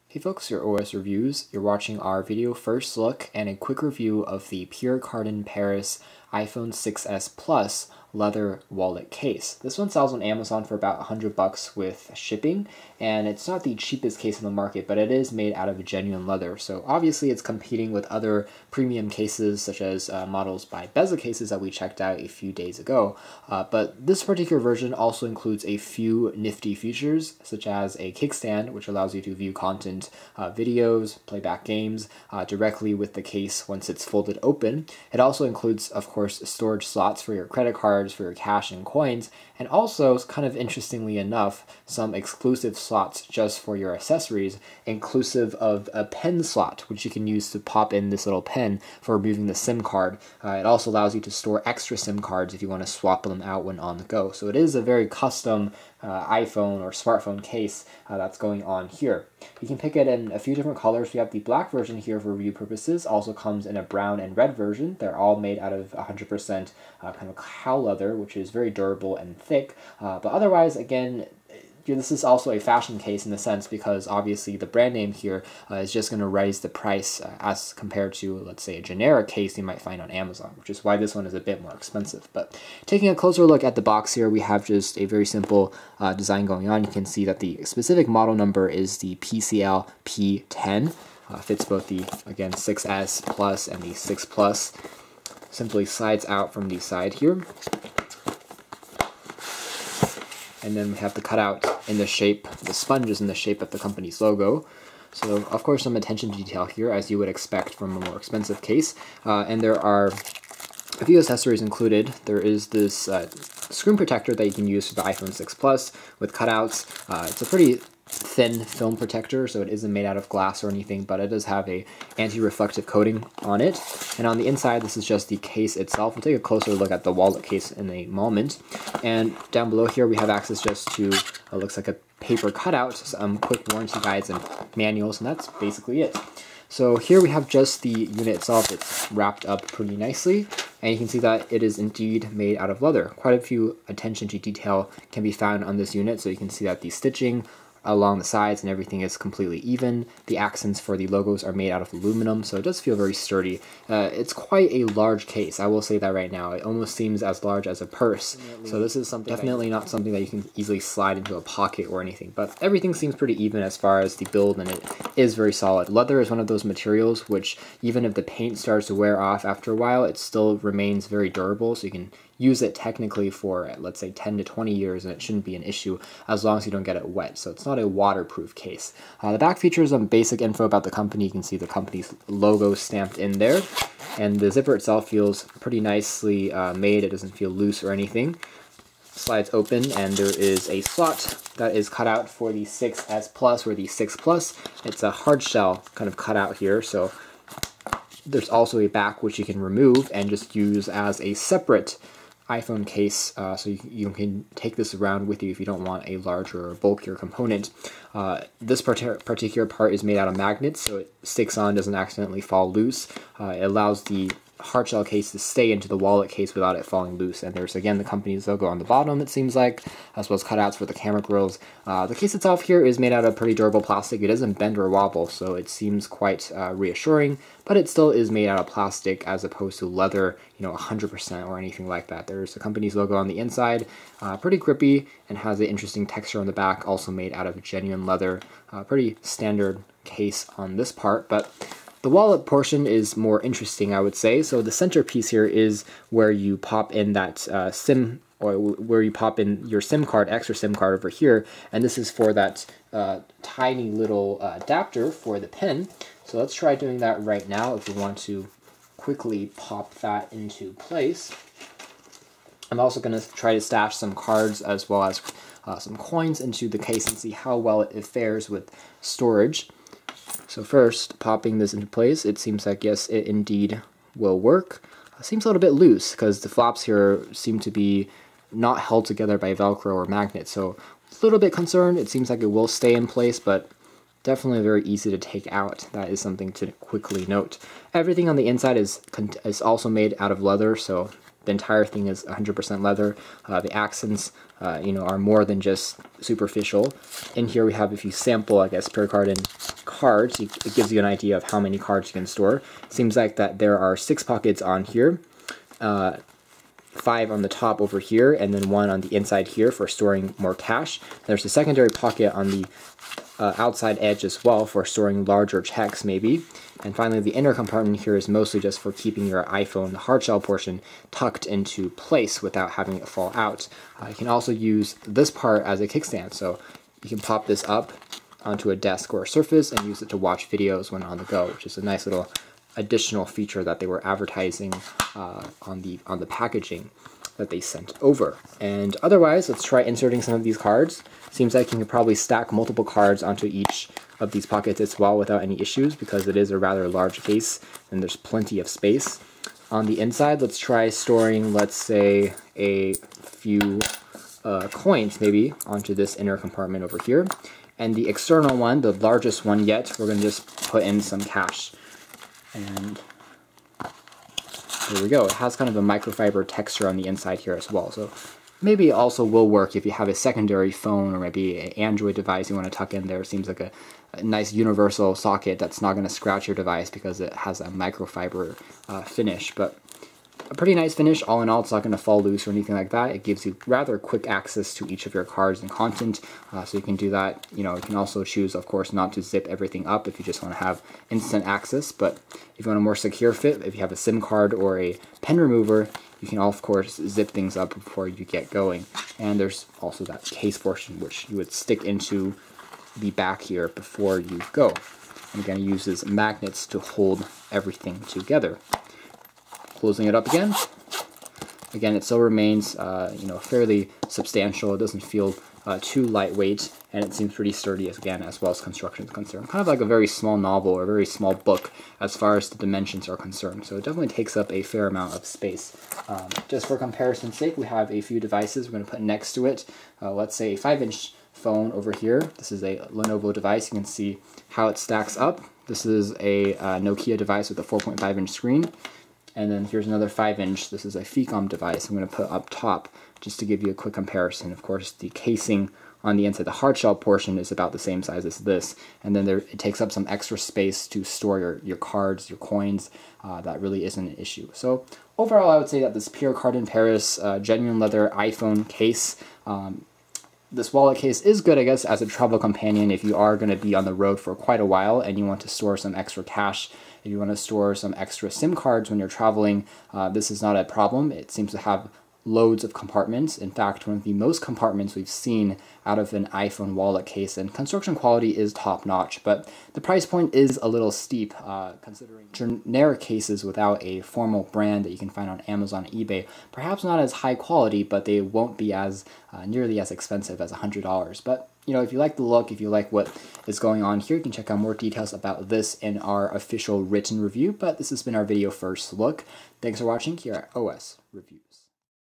Hey folks, your OS Reviews. You're watching our video first look and a quick review of the Pierre Cardin Paris iPhone 6s Plus leather wallet case. This one sells on Amazon for about $100 with shipping, and it's not the cheapest case in the market, but it is made out of genuine leather. So obviously it's competing with other premium cases such as models by Bezel Cases that we checked out a few days ago. But this particular version also includes a few nifty features such as a kickstand, which allows you to view content, videos, play back games directly with the case once it's folded open. It also includes, of course, storage slots for your credit cards, for your cash and coins, and also, kind of interestingly enough, some exclusive slots just for your accessories, inclusive of a pen slot, which you can use to pop in this little pen for removing the SIM card. It also allows you to store extra SIM cards if you want to swap them out when on the go. So it is a very custom iPhone or smartphone case that's going on here. You can pick it in a few different colors. We have the black version here for review purposes. Also comes in a brown and red version. They're all made out of 100% kind of cow leather, which is very durable and thick. But otherwise, again, this is also a fashion case in the sense because obviously the brand name here is just going to raise the price as compared to, let's say, a generic case you might find on Amazon, which is why this one is a bit more expensive. But taking a closer look at the box here, we have just a very simple design going on. You can see that the specific model number is the PCL P10. Fits both the, again, 6S Plus and the 6 Plus. Simply slides out from the side here. And then we have the cutout in the shape, the sponge is in the shape of the company's logo. So, of course, some attention to detail here, as you would expect from a more expensive case. And there are a few accessories included. There is this screen protector that you can use for the iPhone 6 Plus with cutouts. It's a pretty thin film protector, so it isn't made out of glass or anything, but it does have a anti-reflective coating on it. And on the inside, this is just the case itself. We'll take a closer look at the wallet case in a moment. And down below here, we have access just to, looks like a paper cutout, some quick warranty guides and manuals, and that's basically it. So here we have just the unit itself. It's wrapped up pretty nicely, and you can see that it is indeed made out of leather. Quite a few attention to detail can be found on this unit, so you can see that the stitching along the sides and everything is completely even. The accents for the logos are made out of aluminum, so it does feel very sturdy. It's quite a large case, I will say that right now. It almost seems as large as a purse. So this is definitely not something that you can easily slide into a pocket or anything, but everything seems pretty even as far as the build, and it is very solid. Leather is one of those materials which, even if the paint starts to wear off after a while, it still remains very durable, so you can use it technically for, let's say, 10 to 20 years, and it shouldn't be an issue as long as you don't get it wet. So it's not a waterproof case. The back features some basic info about the company. You can see the company's logo stamped in there, and the zipper itself feels pretty nicely made. It doesn't feel loose or anything. Slides open, and there is a slot that is cut out for the 6S Plus or the 6 Plus. It's a hard shell kind of cut out here, so there's also a back which you can remove and just use as a separate iPhone case, so you can take this around with you if you don't want a larger or bulkier component. This particular part is made out of magnets, so it sticks on, doesn't accidentally fall loose. It allows the hard shell case to stay into the wallet case without it falling loose. And there's, again, the company's logo on the bottom, it seems like, as well as cutouts for the camera grills. The case itself here is made out of pretty durable plastic. It doesn't bend or wobble, so it seems quite reassuring, but it still is made out of plastic as opposed to leather, 100% or anything like that. There's the company's logo on the inside, pretty grippy, and has an interesting texture on the back, also made out of genuine leather. Pretty standard case on this part, but the wallet portion is more interesting, I would say. So the centerpiece here is where you pop in that SIM, or where you pop in your SIM card, extra SIM card over here, and this is for that tiny little adapter for the pen. So let's try doing that right now if we want to quickly pop that into place. I'm also going to try to stash some cards as well as some coins into the case and see how well it fares with storage. So first, popping this into place, it seems like, yes, it indeed will work. It seems a little bit loose because the flaps here seem to be not held together by Velcro or magnets, so a little bit concerned. It seems like it will stay in place, but definitely very easy to take out. That is something to quickly note. Everything on the inside is also made out of leather, so the entire thing is 100% leather. The accents, are more than just superficial. In here we have, if you sample, I guess, Pierre Cardin cards, it gives you an idea of how many cards you can store. Seems like that there are 6 pockets on here, 5 on the top over here, and then 1 on the inside here for storing more cash. There's a secondary pocket on the outside edge as well for storing larger checks maybe. And finally, the inner compartment here is mostly just for keeping your iPhone, the hard shell portion, tucked into place without having it fall out. You can also use this part as a kickstand, so you can pop this up onto a desk or a surface and use it to watch videos when on the go, which is a nice little additional feature that they were advertising on the packaging that they sent over. And otherwise, let's try inserting some of these cards. Seems like you can probably stack multiple cards onto each of these pockets as well without any issues, because it is a rather large case and there's plenty of space. On the inside, let's try storing, let's say, a few coins maybe onto this inner compartment over here. And the external one, the largest one yet, we're going to just put in some cash. And there we go. It has kind of a microfiber texture on the inside here as well. So maybe it also will work if you have a secondary phone or maybe an Android device you want to tuck in there. It seems like a nice universal socket that's not going to scratch your device because it has a microfiber finish. But a pretty nice finish. All in all, it's not going to fall loose or anything like that. It gives you rather quick access to each of your cards and content, so you can do that. You know, you can also choose, of course, not to zip everything up if you just want to have instant access. But if you want a more secure fit, if you have a SIM card or a pen remover, you can, of course, zip things up before you get going. And there's also that case portion, which you would stick into the back here before you go. And again, it uses magnets to hold everything together. Closing it up again. Again, it still remains, you know, fairly substantial. It doesn't feel too lightweight, and it seems pretty sturdy again, as well as construction is concerned. Kind of like a very small novel or a very small book as far as the dimensions are concerned. So it definitely takes up a fair amount of space. Just for comparison's sake, we have a few devices we're going to put next to it. Let's say a 5-inch phone over here. This is a Lenovo device. You can see how it stacks up. This is a Nokia device with a 4.5-inch screen. And then here's another 5-inch. This is a Ficom device I'm going to put up top just to give you a quick comparison. Of course, the casing on the inside, the hard shell portion, is about the same size as this. And then it takes up some extra space to store your cards, your coins. That really isn't an issue. So overall, I would say that this Pierre Cardin Paris genuine leather iPhone case, this wallet case is good, I guess, as a travel companion if you are going to be on the road for quite a while and you want to store some extra cash. If you want to store some extra SIM cards when you're traveling, this is not a problem. It seems to have loads of compartments. In fact, one of the most compartments we've seen out of an iPhone wallet case, and construction quality is top-notch, but the price point is a little steep considering generic cases without a formal brand that you can find on Amazon and eBay. Perhaps not as high quality, but they won't be as nearly as expensive as $100. But you know, if you like the look, if you like what is going on here, you can check out more details about this in our official written review. But this has been our video first look. Thanks for watching here at OS Review.